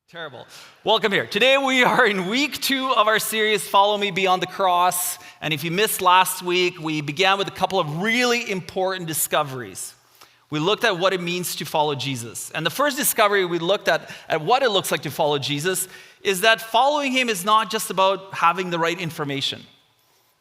Terrible. Welcome here. Today we are in week 2 of our series, Follow Me Beyond the Cross. And if you missed last week, we began with a couple of really important discoveries. We looked at what it means to follow Jesus. And the first discovery we looked at what it looks like to follow Jesus is that following him is not just about having the right information.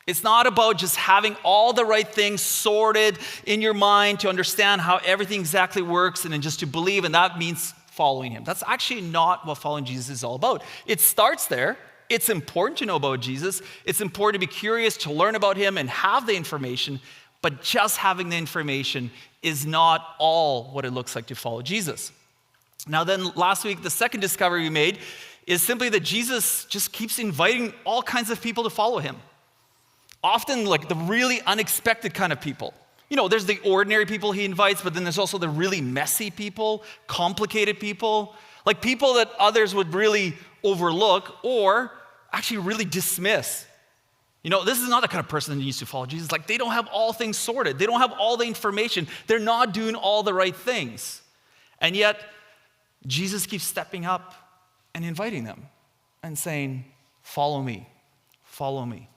It's not about just having all the right things sorted in your mind to understand how everything exactly works and then just to believe, and that means following him. That's actually not what following Jesus is all about. It starts there. It's important to know about Jesus. It's important to be curious, to learn about him and have the information, but just having the information is not all what it looks like to follow Jesus. Now then, last week, the second discovery we made is simply that Jesus just keeps inviting all kinds of people to follow him. Often like the really unexpected kind of people. You know, there's the ordinary people he invites, but then there's also the really messy people, complicated people, like people that others would really overlook or actually really dismiss. You know, this is not the kind of person that needs to follow Jesus. Like, they don't have all things sorted. They don't have all the information. They're not doing all the right things. And yet, Jesus keeps stepping up and inviting them and saying, follow me, follow me.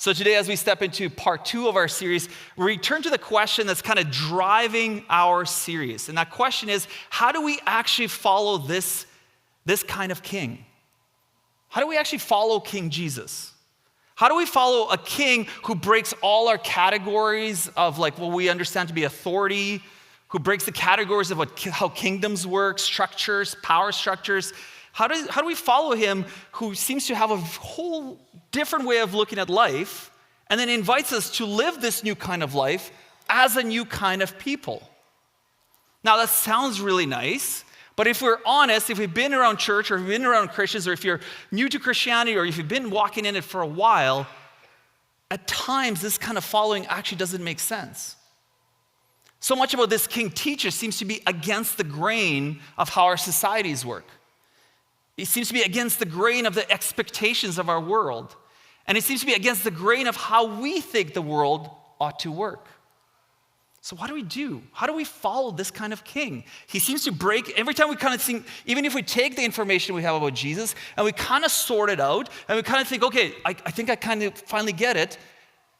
So today, as we step into part 2 of our series, we return to the question that's kind of driving our series. And that question is, how do we actually follow this kind of king? How do we actually follow King Jesus? How do we follow a king who breaks all our categories of like what we understand to be authority, who breaks the categories of how kingdoms work, structures, power structures? How do we follow him who seems to have a whole different way of looking at life and then invites us to live this new kind of life as a new kind of people? Now that sounds really nice, but if we're honest, if we've been around church or if we've been around Christians or if you're new to Christianity or if you've been walking in it for a while, at times this kind of following actually doesn't make sense. So much about this king teacher seems to be against the grain of how our societies work. It seems to be against the grain of the expectations of our world. And it seems to be against the grain of how we think the world ought to work. So what do we do? How do we follow this kind of king? He seems to break, every time we kind of think, even if we take the information we have about Jesus and we kind of sort it out and we kind of think, okay, I think I kind of finally get it.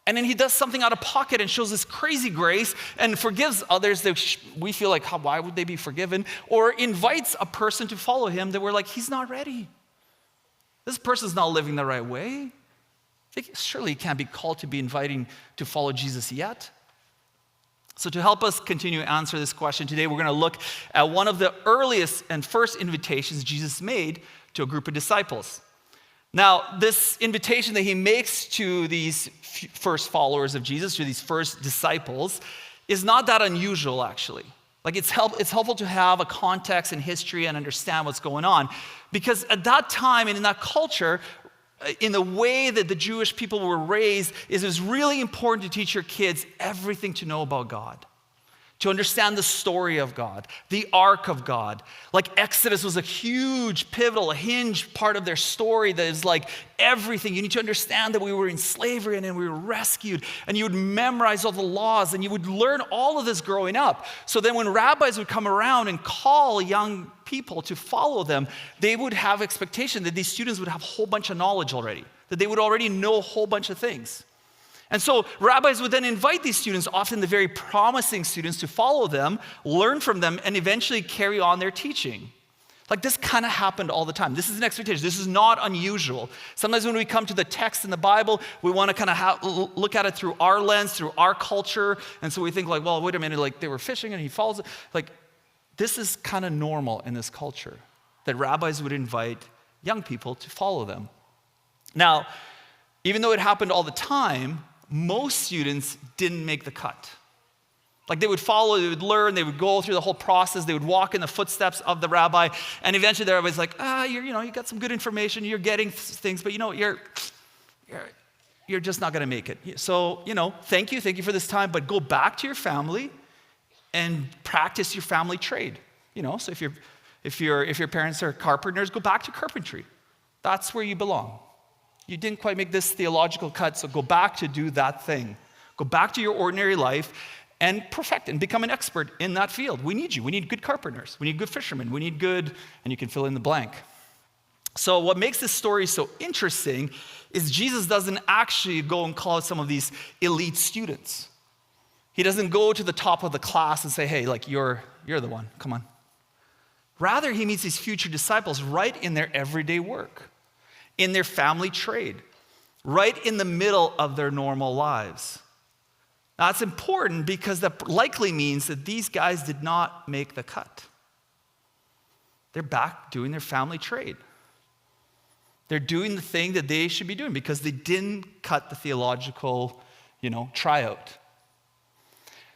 And then he does something out of pocket and shows this crazy grace and forgives others that we feel like, why would they be forgiven? Or invites a person to follow him that we're like, he's not ready. This person's not living the right way. Surely he can't be called to be inviting to follow Jesus yet. So to help us continue to answer this question today, we're going to look at one of the earliest and first invitations Jesus made to a group of disciples. Now, this invitation that he makes to these first followers of Jesus, to these first disciples, is not that unusual, actually. Like, it's helpful to have a context and history and understand what's going on. Because at that time and in that culture, in the way that the Jewish people were raised, it was really important to teach your kids everything to know about God. To understand the story of God, the arc of God. Like Exodus was a huge, pivotal, a hinge part of their story that is like everything. You need to understand that we were in slavery and then we were rescued. And you would memorize all the laws and you would learn all of this growing up. So then when rabbis would come around and call young people to follow them, they would have expectation that these students would have a whole bunch of knowledge already. That they would already know a whole bunch of things. And so rabbis would then invite these students, often the very promising students, to follow them, learn from them, and eventually carry on their teaching. Like this kind of happened all the time. This is an expectation. This is not unusual. Sometimes when we come to the text in the Bible, we want to kind of look at it through our lens, through our culture. And so we think like, well, wait a minute, like they were fishing and he follows it. Like this is kind of normal in this culture, that rabbis would invite young people to follow them. Now, even though it happened all the time, most students didn't make the cut. Like they would follow, they would learn, they would go through the whole process, they would walk in the footsteps of the rabbi, and eventually the rabbi's like, you got some good information, you're getting things, but you're just not going to make it. So, thank you for this time, but go back to your family and practice your family trade. So if your parents are carpenters, go back to carpentry. That's where you belong. You didn't quite make this theological cut, so go back to do that thing. Go back to your ordinary life and perfect and become an expert in that field. We need you. We need good carpenters. We need good fishermen. We need good, and you can fill in the blank. So what makes this story so interesting is Jesus doesn't actually go and call out some of these elite students. He doesn't go to the top of the class and say, hey, like you're the one, come on. Rather, he meets these future disciples right in their everyday work, in their family trade, right in the middle of their normal lives. Now, that's important because that likely means that these guys did not make the cut. They're back doing their family trade. They're doing the thing that they should be doing because they didn't cut the theological, tryout.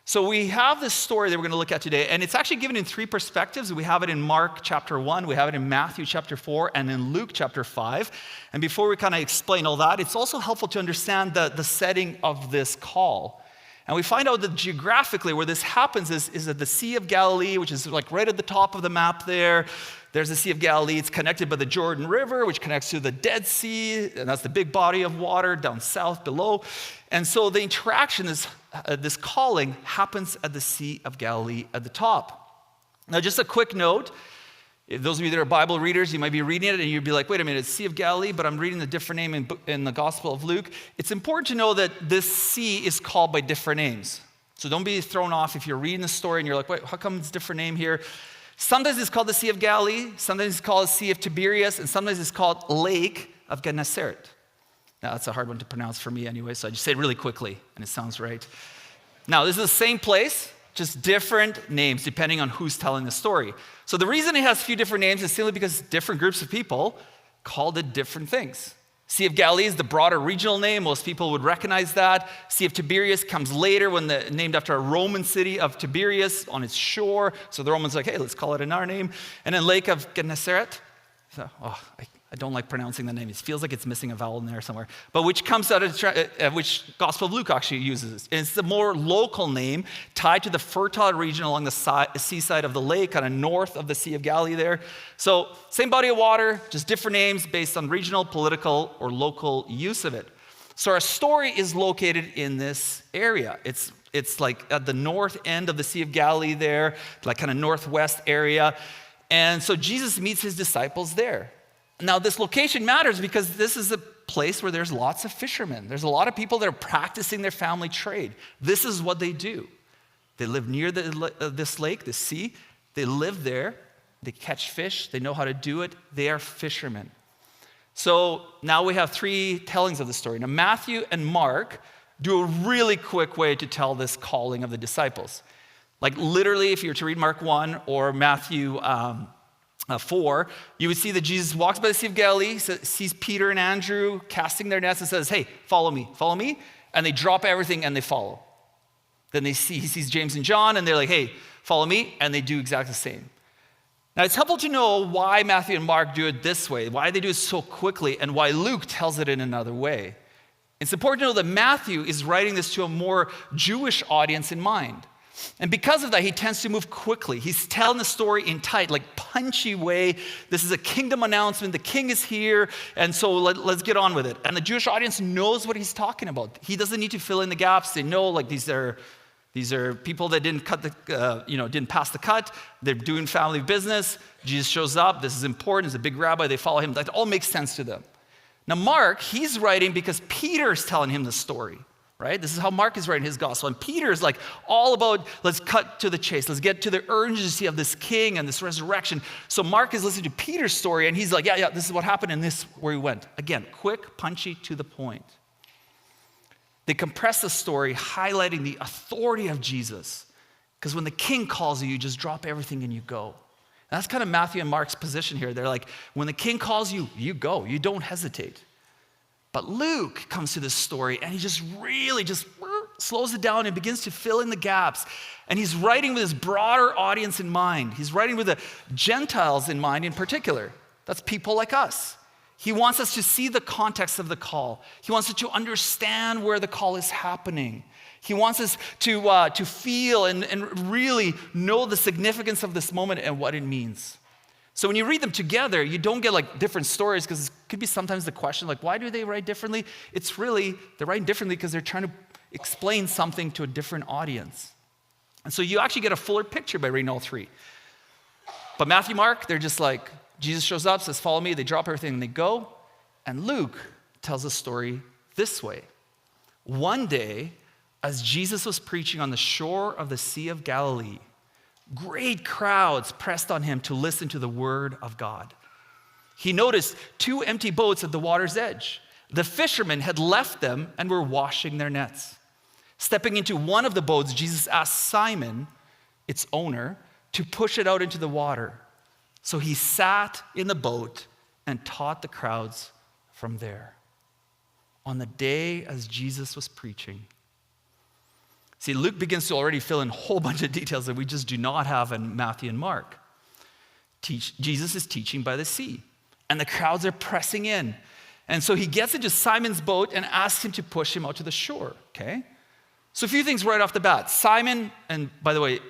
So we have this story that we're going to look at today, and it's actually given in three perspectives. We have it in Mark chapter 1, we have it in Matthew chapter 4, and in Luke chapter 5. And before we kind of explain all that, it's also helpful to understand the setting of this call. And we find out that geographically where this happens is at the Sea of Galilee, which is like right at the top of the map there. There's the Sea of Galilee. It's connected by the Jordan River, which connects to the Dead Sea, and that's the big body of water down south below. And so the interaction, this calling, happens at the Sea of Galilee at the top. Now, just a quick note. If those of you that are Bible readers, you might be reading it and you'd be like, wait a minute, it's Sea of Galilee, but I'm reading a different name in the Gospel of Luke. It's important to know that this sea is called by different names. So don't be thrown off if you're reading the story and you're like, wait, how come it's a different name here? Sometimes it's called the Sea of Galilee, sometimes it's called the Sea of Tiberias, and sometimes it's called Lake of Gennesaret. Now, that's a hard one to pronounce for me anyway, so I just say it really quickly, and it sounds right. Now, this is the same place, just different names depending on who's telling the story. So the reason it has a few different names is simply because different groups of people called it different things. Sea of Galilee is the broader regional name. Most people would recognize that. Sea of Tiberias comes later named after a Roman city of Tiberias on its shore. So the Romans are like, hey, let's call it in our name. And then Lake of Gennesaret. So, I don't like pronouncing the name. It feels like it's missing a vowel in there somewhere. But which comes out of which Gospel of Luke actually uses. And it's the more local name tied to the fertile region along the seaside of the lake, kind of north of the Sea of Galilee there. So same body of water, just different names based on regional, political, or local use of it. So our story is located in this area. It's like at the north end of the Sea of Galilee there, like kind of northwest area. And so Jesus meets his disciples there. Now, this location matters because this is a place where there's lots of fishermen. There's a lot of people that are practicing their family trade. This is what they do. They live near this lake, the sea. They live there. They catch fish. They know how to do it. They are fishermen. So now we have three tellings of the story. Now, Matthew and Mark do a really quick way to tell this calling of the disciples. Like literally, if you were to read Mark 1 or Matthew 4, you would see that Jesus walks by the Sea of Galilee, sees Peter and Andrew casting their nets and says, hey, follow me. And they drop everything and they follow. Then he sees James and John and they're like, hey, follow me. And they do exactly the same. Now, it's helpful to know why Matthew and Mark do it this way, why they do it so quickly, and why Luke tells it in another way. It's important to know that Matthew is writing this to a more Jewish audience in mind. And because of that, he tends to move quickly. He's telling the story in tight, like punchy way. This is a kingdom announcement. The king is here, and so let's get on with it. And the Jewish audience knows what he's talking about. He doesn't need to fill in the gaps. They know, like these are people that didn't didn't pass the cut. They're doing family business. Jesus shows up. This is important. He's a big rabbi. They follow him. That all makes sense to them. Now, Mark, he's writing because Peter's telling him the story. Right? This is how Mark is writing his gospel. And Peter is like all about, let's cut to the chase. Let's get to the urgency of this king and this resurrection. So Mark is listening to Peter's story and he's like, yeah, this is what happened and this where he went. Again, quick, punchy, to the point. They compress the story, highlighting the authority of Jesus. Because when the king calls you, you just drop everything and you go. And that's kind of Matthew and Mark's position here. They're like, when the king calls you, you go. You don't hesitate. But Luke comes to this story and he just really slows it down and begins to fill in the gaps. And he's writing with his broader audience in mind. He's writing with the Gentiles in mind in particular. That's people like us. He wants us to see the context of the call. He wants us to understand where the call is happening. He wants us to feel and really know the significance of this moment and what it means. So when you read them together, you don't get like different stories because it could be sometimes the question like, why do they write differently? It's really, they're writing differently because they're trying to explain something to a different audience. And so you actually get a fuller picture by reading all three. But Matthew, Mark, they're just like, Jesus shows up, says, follow me. They drop everything and they go. And Luke tells the story this way. One day, as Jesus was preaching on the shore of the Sea of Galilee, great crowds pressed on him to listen to the word of God. He noticed 2 empty boats at the water's edge. The fishermen had left them and were washing their nets. Stepping into one of the boats, Jesus asked Simon, its owner, to push it out into the water. So he sat in the boat and taught the crowds from there. On the day as Jesus was preaching. See, Luke begins to already fill in a whole bunch of details that we just do not have in Matthew and Mark. Jesus is teaching by the sea, and the crowds are pressing in. And so he gets into Simon's boat and asks him to push him out to the shore, okay? So a few things right off the bat. Simon, and by the way,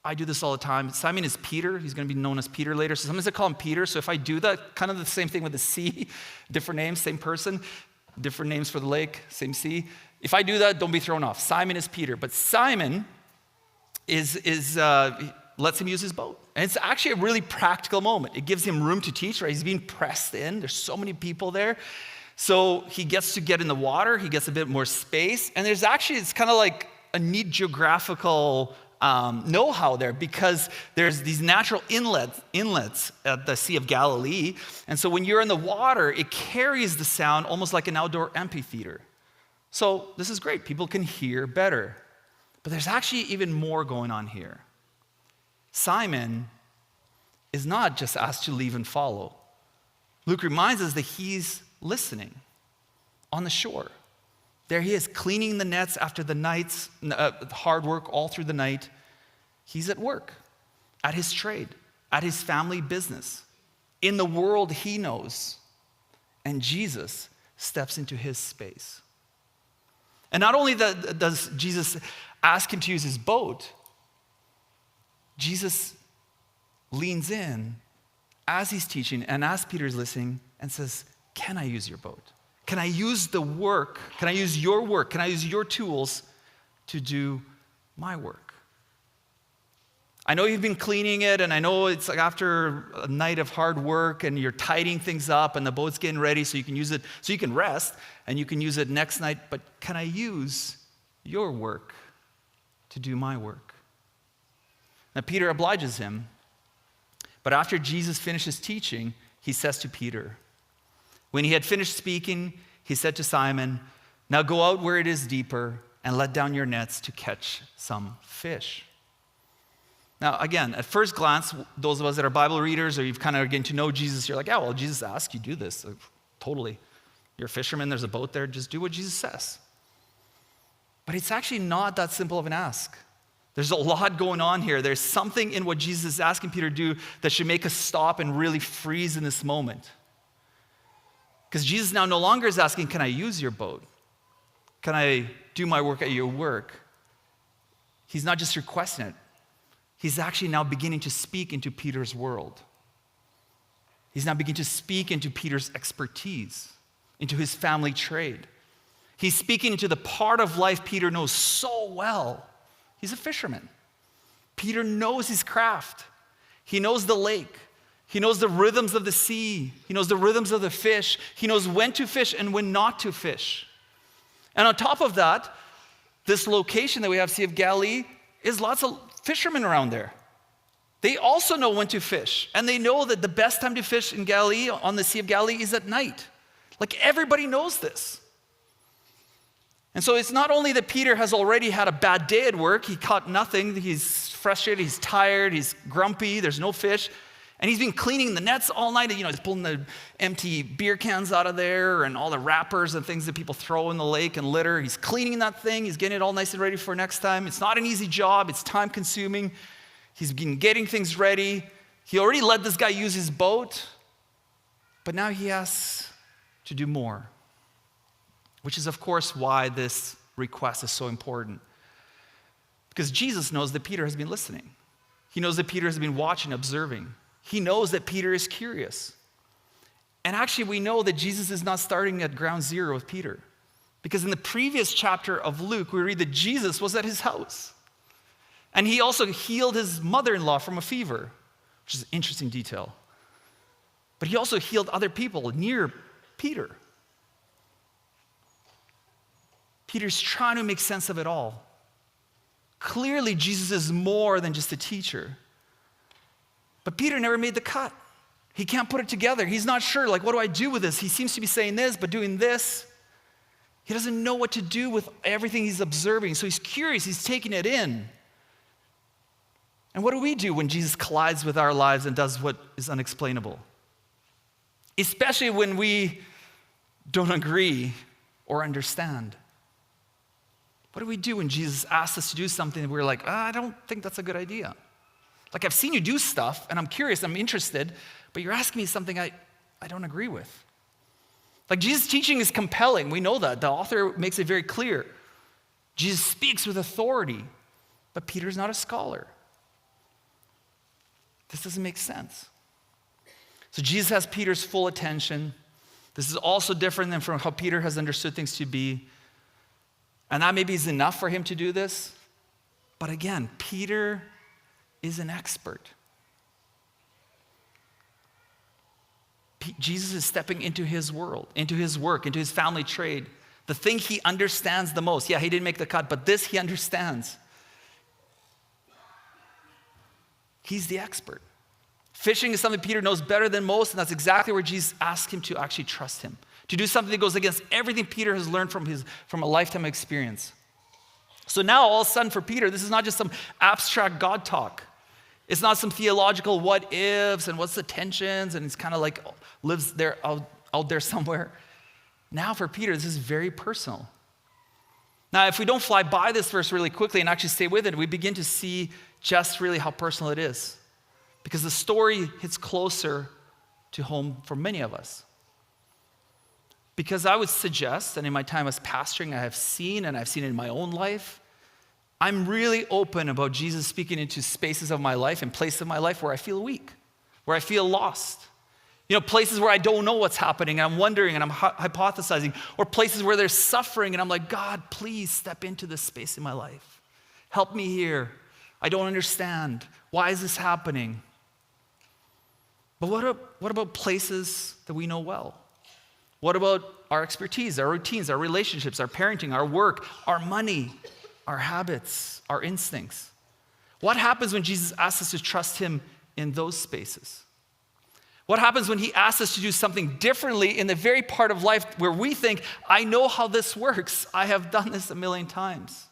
I do this all the time. Simon is Peter. He's going to be known as Peter later. So sometimes I call him Peter. So if I do that, kind of the same thing with the sea, different names, same person, different names for the lake, same sea. If I do that, don't be thrown off. Simon is Peter. But Simon lets him use his boat. And it's actually a really practical moment. It gives him room to teach, right? He's being pressed in. There's so many people there. So he gets to get in the water. He gets a bit more space. And it's kind of like a neat geographical know-how there, because there's these natural inlets at the Sea of Galilee. And so when you're in the water, it carries the sound almost like an outdoor amphitheater. So this is great. People can hear better. But there's actually even more going on here. Simon is not just asked to leave and follow. Luke reminds us that he's listening on the shore. There he is, cleaning the nets after the night's hard work all through the night. He's at work, at his trade, at his family business, in the world he knows. And Jesus steps into his space. And not only does Jesus ask him to use his boat, Jesus leans in as he's teaching and as Peter's listening and says, can I use your boat? Can I use the work? Can I use your work? Can I use your tools to do my work? I know you've been cleaning it, and I know it's like after a night of hard work and you're tidying things up and the boat's getting ready so you can use it, so you can rest and you can use it next night, but can I use your work to do my work? Now, Peter obliges him, but after Jesus finishes teaching, he says to Peter, when he had finished speaking, he said to Simon, now go out where it is deeper and let down your nets to catch some fish. Now, again, at first glance, those of us that are Bible readers or you've kind of getting to know Jesus, you're like, yeah, well, Jesus asked you do this. Like, totally. You're a fisherman, there's a boat there, just do what Jesus says. But it's actually not that simple of an ask. There's a lot going on here. There's something in what Jesus is asking Peter to do that should make us stop and really freeze in this moment. Because Jesus now no longer is asking, can I use your boat? Can I do my work at your work? He's not just requesting it. He's actually now beginning to speak into Peter's world. He's now beginning to speak into Peter's expertise, into his family trade. He's speaking into the part of life Peter knows so well. He's a fisherman. Peter knows his craft. He knows the lake. He knows the rhythms of the sea. He knows the rhythms of the fish. He knows when to fish and when not to fish. And on top of that, this location that we have, Sea of Galilee, is lots of fishermen around there. They also know when to fish. And they know that the best time to fish in Galilee, on the Sea of Galilee, is at night. Like, everybody knows this. And so it's not only that Peter has already had a bad day at work, he caught nothing, he's frustrated, he's tired, he's grumpy, there's no fish, and he's been cleaning the nets all night, he's pulling the empty beer cans out of there and all the wrappers and things that people throw in the lake and litter. He's cleaning that thing, he's getting it all nice and ready for next time. It's not an easy job, it's time consuming. He's been getting things ready. He already let this guy use his boat, but now he asks to do more. Which is, of course, why this request is so important. Because Jesus knows that Peter has been listening. He knows that Peter has been watching, observing. He knows that Peter is curious. And actually, we know that Jesus is not starting at ground zero with Peter. Because in the previous chapter of Luke, we read that Jesus was at his house. And he also healed his mother-in-law from a fever, which is an interesting detail. But he also healed other people near Peter. Peter's trying to make sense of it all. Clearly, Jesus is more than just a teacher. But Peter never made the cut. He can't put it together. He's not sure, like, what do I do with this? He seems to be saying this, but doing this. He doesn't know what to do with everything he's observing. So he's curious. He's taking it in. And what do we do when Jesus collides with our lives and does what is unexplainable? Especially when we don't agree or understand. What do we do when Jesus asks us to do something and we're like, I don't think that's a good idea? Like, I've seen you do stuff, and I'm curious, I'm interested, but you're asking me something I don't agree with. Like, Jesus' teaching is compelling. We know that. The author makes it very clear. Jesus speaks with authority, but Peter's not a scholar. This doesn't make sense. So Jesus has Peter's full attention. This is also different than from how Peter has understood things to be. And that maybe is enough for him to do this. But again, Peter is an expert. Jesus is stepping into his world, into his work, into his family trade. The thing he understands the most. Yeah, he didn't make the cut, but this he understands. He's the expert. Fishing is something Peter knows better than most, and that's exactly where Jesus asked him to actually trust him. To do something that goes against everything Peter has learned from a lifetime experience. So now, all of a sudden for Peter, this is not just some abstract God talk. It's not some theological what ifs and what's the tensions, and he's kind of like lives there out there somewhere. Now for Peter, this is very personal. Now, if we don't fly by this verse really quickly and actually stay with it, we begin to see just really how personal it is. Because the story hits closer to home for many of us. Because I would suggest, and in my time as pastoring, I have seen, and I've seen it in my own life, I'm really open about Jesus speaking into spaces of my life and places of my life where I feel weak, where I feel lost. You know, places where I don't know what's happening, and I'm wondering, and I'm hypothesizing, or places where there's suffering, and I'm like, God, please step into this space in my life. Help me here. I don't understand. Why is this happening? But what about places that we know well? What about our expertise, our routines, our relationships, our parenting, our work, our money, our habits, our instincts? What happens when Jesus asks us to trust him in those spaces? What happens when he asks us to do something differently in the very part of life where we think, I know how this works. I have done this a million times.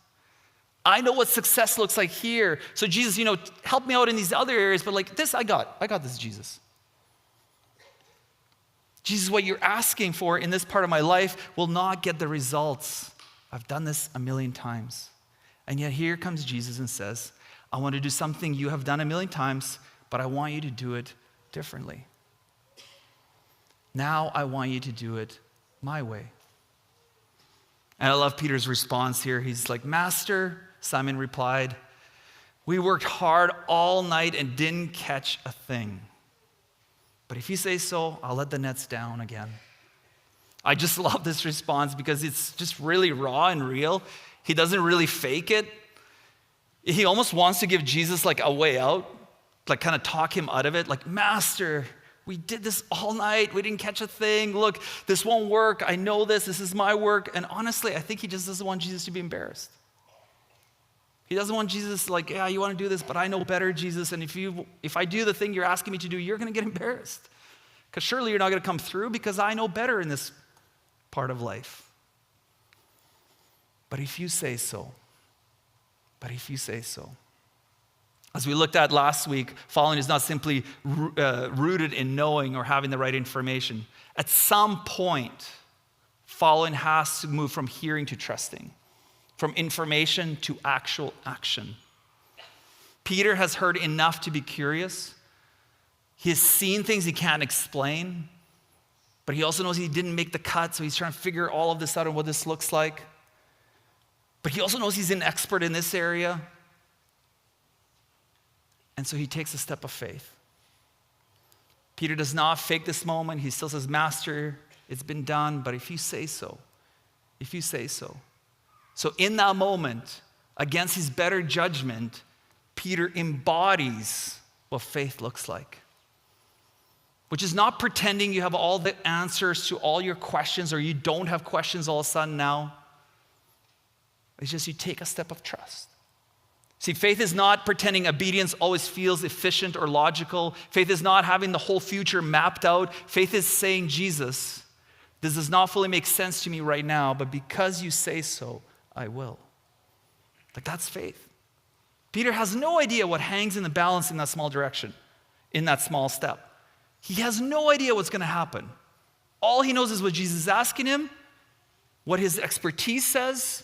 I know what success looks like here. So Jesus, help me out in these other areas, but like this, I got this, Jesus. Jesus, what you're asking for in this part of my life will not get the results. I've done this a million times. And yet here comes Jesus and says, I want to do something you have done a million times, but I want you to do it differently. Now I want you to do it my way. And I love Peter's response here. He's like, Master, Simon replied, we worked hard all night and didn't catch a thing. But if you say so, I'll let the nets down again. I just love this response because it's just really raw and real. He doesn't really fake it. He almost wants to give Jesus like a way out, like kind of talk him out of it. Like, Master, we did this all night. We didn't catch a thing. Look, this won't work. I know this. This is my work. And honestly, I think he just doesn't want Jesus to be embarrassed. He doesn't want Jesus like, yeah, you want to do this, but I know better, Jesus. And if I do the thing you're asking me to do, you're going to get embarrassed. Because surely you're not going to come through because I know better in this part of life. But if you say so, As we looked at last week, following is not simply rooted in knowing or having the right information. At some point, following has to move from hearing to trusting. From information to actual action. Peter has heard enough to be curious. He has seen things he can't explain, but he also knows he didn't make the cut, so he's trying to figure all of this out and what this looks like. But he also knows he's an expert in this area, and so he takes a step of faith. Peter does not fake this moment. He still says, Master, it's been done, but if you say so. So in that moment, against his better judgment, Peter embodies what faith looks like. which is not pretending you have all the answers to all your questions or you don't have questions all of a sudden now. It's just you take a step of trust. See, faith is not pretending obedience always feels efficient or logical. Faith is not having the whole future mapped out. Faith is saying, Jesus, this does not fully make sense to me right now, but because you say so, I will. Like, that's faith. Peter has no idea what hangs in the balance in that small direction, in that small step. He has no idea what's going to happen. All he knows is what Jesus is asking him, what his expertise says,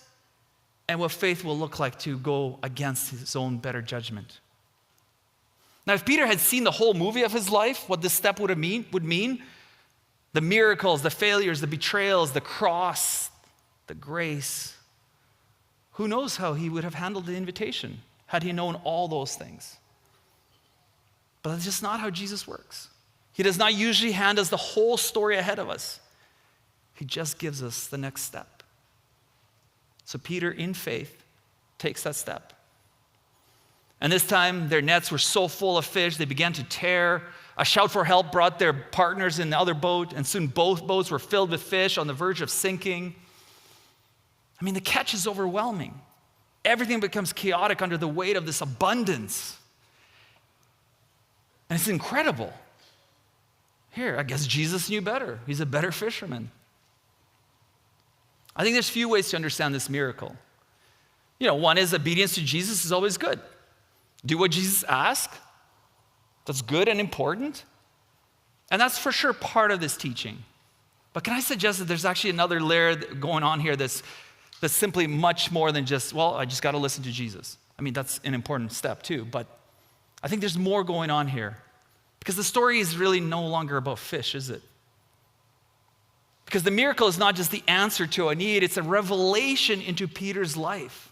and what faith will look like to go against his own better judgment. Now, if Peter had seen the whole movie of his life, what this step would mean, the miracles, the failures, the betrayals, the cross, the grace, who knows how he would have handled the invitation had he known all those things. But that's just not how Jesus works. He does not usually hand us the whole story ahead of us. He just gives us the next step. So Peter, in faith, takes that step. And this time, their nets were so full of fish, they began to tear. A shout for help brought their partners in the other boat, and soon both boats were filled with fish on the verge of sinking. I mean, the catch is overwhelming. Everything becomes chaotic under the weight of this abundance. And it's incredible. Here, I guess Jesus knew better. He's a better fisherman. I think there's few ways to understand this miracle. One is obedience to Jesus is always good. Do what Jesus asks. That's good and important. And that's for sure part of this teaching. But can I suggest that there's actually another layer going on here that's simply much more than just, well, I just got to listen to Jesus. I mean, that's an important step too. But I think there's more going on here. Because the story is really no longer about fish, is it? Because the miracle is not just the answer to a need, it's a revelation into Peter's life.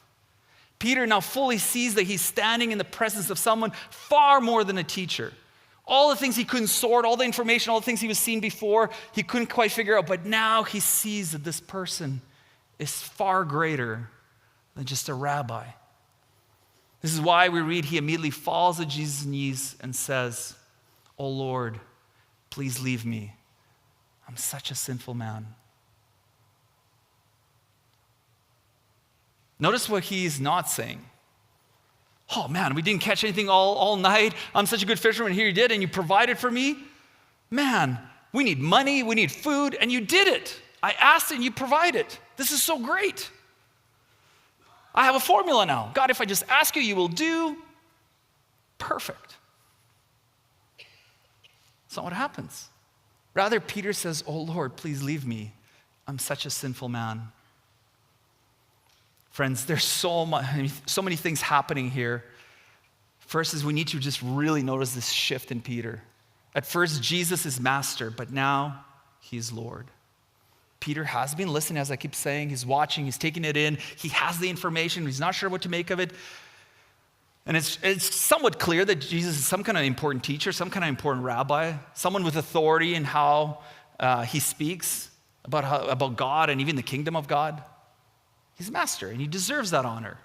Peter now fully sees that he's standing in the presence of someone far more than a teacher. All the things he couldn't sort, all the information, all the things he was seeing before, he couldn't quite figure out. But now he sees that this person is far greater than just a rabbi. This is why we read he immediately falls at Jesus' knees and says, "Oh Lord, please leave me. I'm such a sinful man." Notice what he's not saying. "Oh man, we didn't catch anything all night. I'm such a good fisherman. Here you did, and you provided for me. Man, we need money, we need food, and you did it. I asked and you provided. This is so great. I have a formula now. God, if I just ask you, you will do. Perfect." That's not what happens. Rather, Peter says, "Oh Lord, please leave me. I'm such a sinful man." Friends, there's so many things happening here. First is we need to just really notice this shift in Peter. At first, Jesus is master, but now he is Lord. Peter has been listening, as I keep saying. He's watching, he's taking it in. He has the information, he's not sure what to make of it. And it's somewhat clear that Jesus is some kind of important teacher, some kind of important rabbi, someone with authority in how he speaks about God and even the kingdom of God. He's master, and he deserves that honor.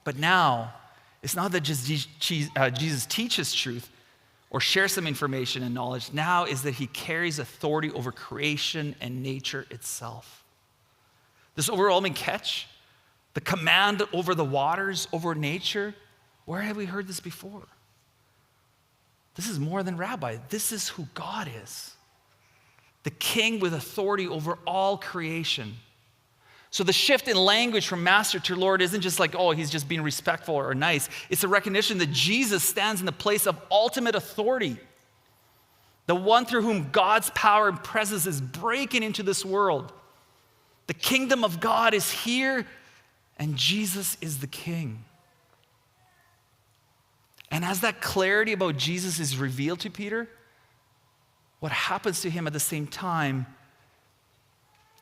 But now, it's not that just Jesus teaches truth or shares some information and knowledge. Now is that he carries authority over creation and nature itself. This overwhelming catch, the command over the waters, over nature, where have we heard this before? This is more than rabbi. This is who God is. The king with authority over all creation. So the shift in language from master to Lord isn't just like, oh, he's just being respectful or nice. It's a recognition that Jesus stands in the place of ultimate authority. The one through whom God's power and presence is breaking into this world. The kingdom of God is here, and Jesus is the king. And as that clarity about Jesus is revealed to Peter, what happens to him at the same time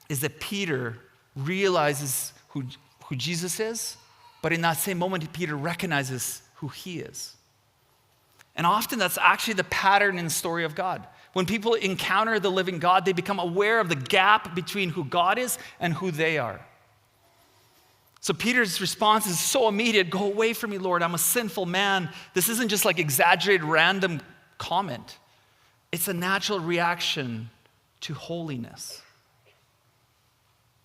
is that Peter realizes who Jesus is, but in that same moment, Peter recognizes who he is. And often that's actually the pattern in the story of God. When people encounter the living God, they become aware of the gap between who God is and who they are. So Peter's response is so immediate. "Go away from me, Lord. I'm a sinful man." This isn't just like exaggerated random comment. It's a natural reaction to holiness.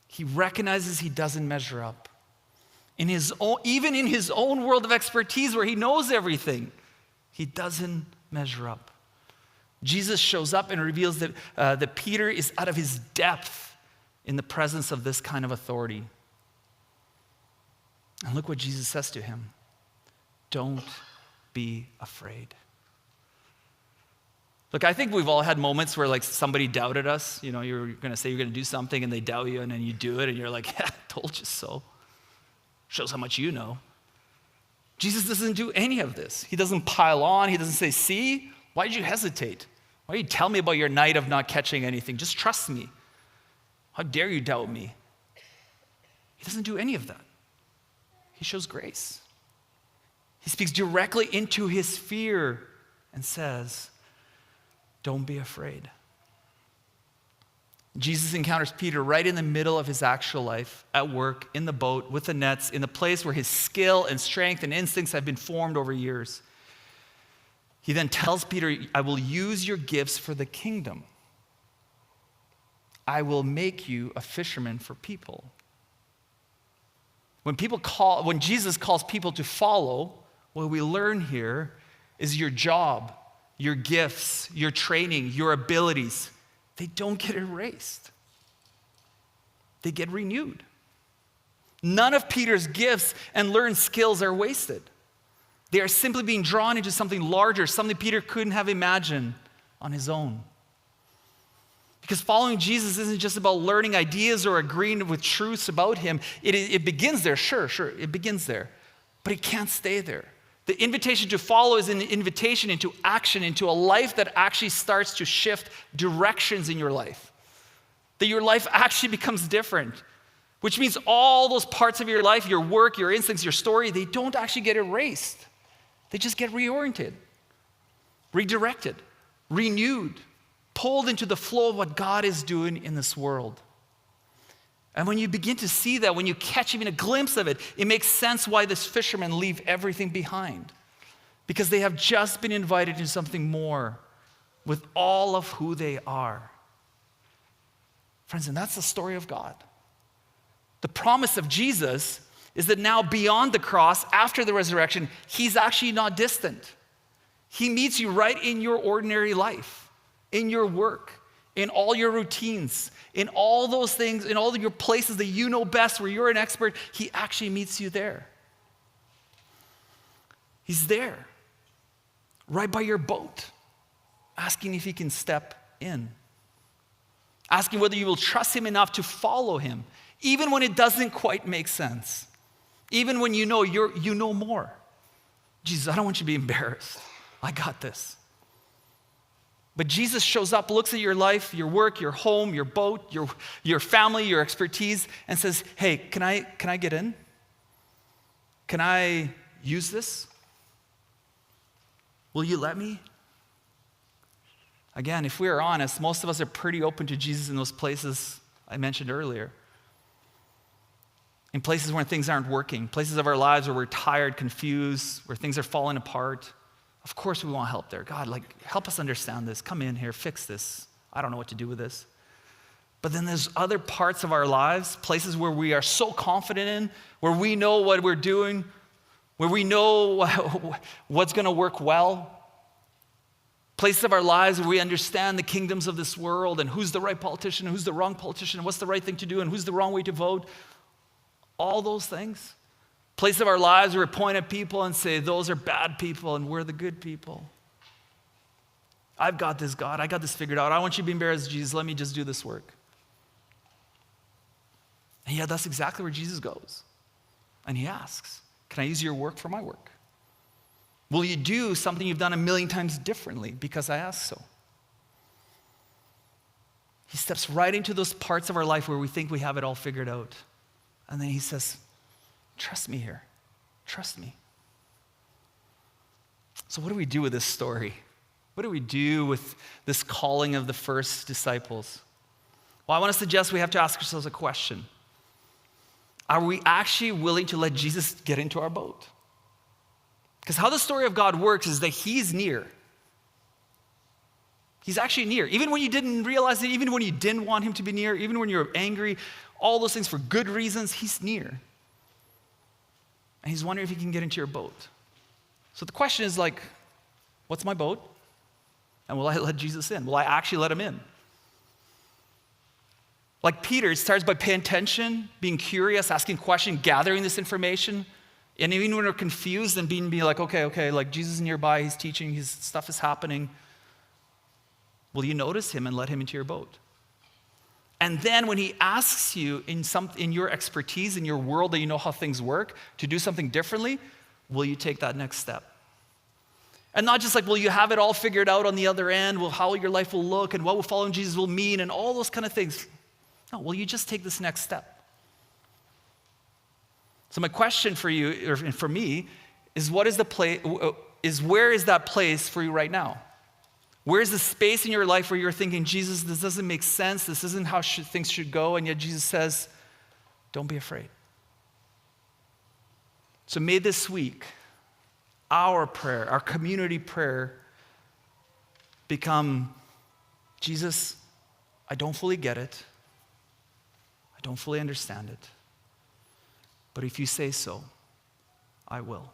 He recognizes he doesn't measure up. Even in his own world of expertise where he knows everything, he doesn't measure up. Jesus shows up and reveals that Peter is out of his depth in the presence of this kind of authority. And look what Jesus says to him. Don't be afraid. Look, I think we've all had moments where like somebody doubted us. You know, you're going to say you're going to do something and they doubt you and then you do it and you're like, yeah, I told you so. Shows how much you know. Jesus doesn't do any of this. He doesn't pile on. He doesn't say, see, why did you hesitate? Why did you tell me about your night of not catching anything? Just trust me. How dare you doubt me? He doesn't do any of that. He shows grace. He speaks directly into his fear and says, don't be afraid. Jesus encounters Peter right in the middle of his actual life, at work, in the boat, with the nets, in the place where his skill and strength and instincts have been formed over years. He then tells Peter, I will use your gifts for the kingdom. I will make you a fisherman for people. When Jesus calls people to follow, what we learn here is your job, your gifts, your training, your abilities, they don't get erased. They get renewed. None of Peter's gifts and learned skills are wasted. They are simply being drawn into something larger, something Peter couldn't have imagined on his own. Because following Jesus isn't just about learning ideas or agreeing with truths about him. It begins there, sure, it begins there. But it can't stay there. The invitation to follow is an invitation into action, into a life that actually starts to shift directions in your life. That your life actually becomes different. Which means all those parts of your life, your work, your instincts, your story, they don't actually get erased. They just get reoriented, redirected, renewed, pulled into the flow of what God is doing in this world. And when you begin to see that, when you catch even a glimpse of it, it makes sense why this fishermen leave everything behind. Because they have just been invited into something more with all of who they are. Friends, and that's the story of God. The promise of Jesus is that now beyond the cross, after the resurrection, he's actually not distant. He meets you right in your ordinary life, in your work, in all your routines, in all those things, in all your places that you know best, where you're an expert. He actually meets you there. He's there, right by your boat, asking if he can step in, asking whether you will trust him enough to follow him, even when it doesn't quite make sense, even when you know more. Jesus, I don't want you to be embarrassed. I got this. But Jesus shows up, looks at your life, your work, your home, your boat, your family, your expertise, and says, hey, can I get in? Can I use this? Will you let me? Again, if we are honest, most of us are pretty open to Jesus in those places I mentioned earlier. In places where things aren't working, places of our lives where we're tired, confused, where things are falling apart. Of course we want help there. God, help us understand this. Come in here, fix this. I don't know what to do with this. But then there's other parts of our lives, places where we are so confident in, where we know what we're doing, where we know what's going to work well. Places of our lives where we understand the kingdoms of this world and who's the right politician and who's the wrong politician and what's the right thing to do and who's the wrong way to vote. All those things. Place of our lives where we point at people and say, those are bad people and we're the good people. I've got this, God. I got this figured out. I want you to be embarrassed, Jesus. Let me just do this work. And yeah, that's exactly where Jesus goes. And he asks, can I use your work for my work? Will you do something you've done a million times differently because I asked so? He steps right into those parts of our life where we think we have it all figured out. And then he says, trust me here. Trust me. So what do we do with this story? What do we do with this calling of the first disciples? Well, I want to suggest we have to ask ourselves a question. Are we actually willing to let Jesus get into our boat? Because how the story of God works is that he's near. He's actually near. Even when you didn't realize it, even when you didn't want him to be near, even when you're angry, all those things for good reasons, he's near. And he's wondering if he can get into your boat. So the question is like, what's my boat? And will I let Jesus in? Will I actually let him in? Like Peter, it starts by paying attention, being curious, asking questions, gathering this information. And even when we're confused and being like, okay, like Jesus is nearby, he's teaching, his stuff is happening. Will you notice him and let him into your boat? And then when he asks you in your expertise, in your world that you know how things work, to do something differently, will you take that next step? And not just like, will you have it all figured out on the other end? Well, how your life will look and what will following Jesus will mean and all those kind of things. No, will you just take this next step? So my question for you, or for me, is where is that place for you right now? Where is the space in your life where you're thinking, Jesus, this doesn't make sense, this isn't how things should go, and yet Jesus says, don't be afraid. So may this week, our prayer, our community prayer, become, Jesus, I don't fully get it. I don't fully understand it. But if you say so, I will.